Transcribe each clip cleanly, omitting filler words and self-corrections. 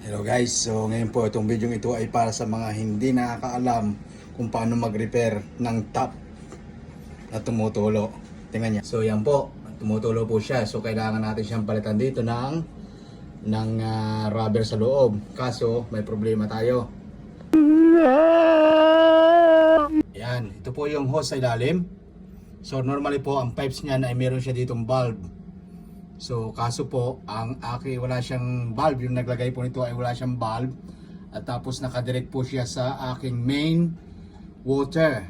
Hello guys, so ngayon po itong video ito ay para sa mga hindi nakakaalam kung paano mag-repair ng tap na tumutulo. Tingnan niya. So yan po, tumutulo po siya. So kailangan natin siyang palitan dito ng rubber sa loob. Kaso may problema tayo. Yan, ito po yung hose sa ilalim. So normally po ang pipes niyan ay meron siya ditong valve. So kaso po ang wala siyang valve, yung naglagay po nito ay wala siyang valve, at tapos nakadirect po siya sa aking main water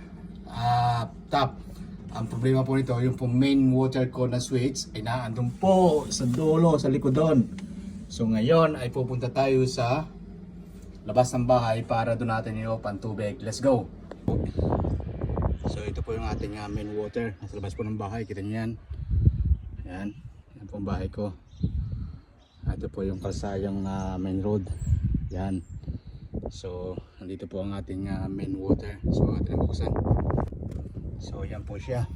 tap. Ang problema po nito, yung po main water ko na switch ay naandun po sa dulo, sa likod doon. So ngayon ay pupunta tayo sa labas ng bahay para doon natin i-open tubig. Let's go! So ito po yung ating main water, nasa labas po ng bahay, kita niyo yan. Yan. Yan po ang bahay ko. Ito po yung kalsayang main road. Yan. So, nandito po ang ating main water. So, atin ang buksan. So, yan po siya.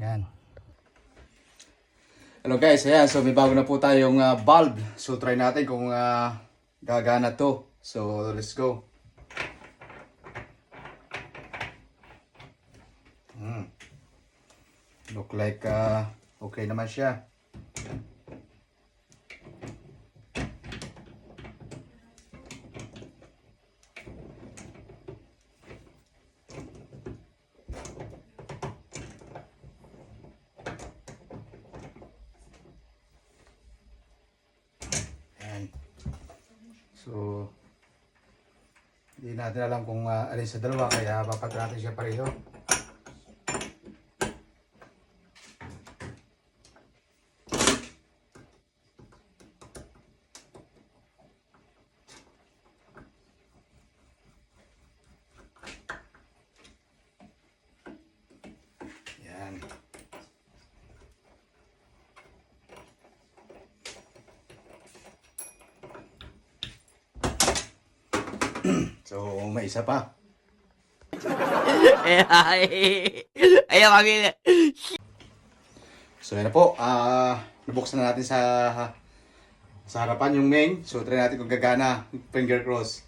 Yan. Hello guys, ayan. So, may bago na po tayong valve. So, try natin kung gagana to. So let's go. Look like okay naman siya. Ayan. So hindi natin alam kung alin sa dalawa, kaya papat natin siya pareho. Yan. So, may isa pa. Ayaw kami. So, yan na po. Nabuksan na natin sa harapan yung main. So, try natin kung gagana. Finger cross.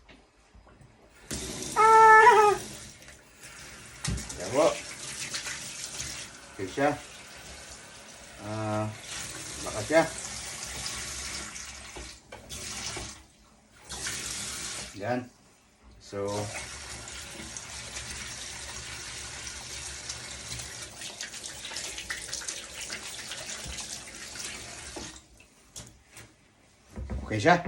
Yan po. Okay siya. Lakas siya. Yan. So, okay siya.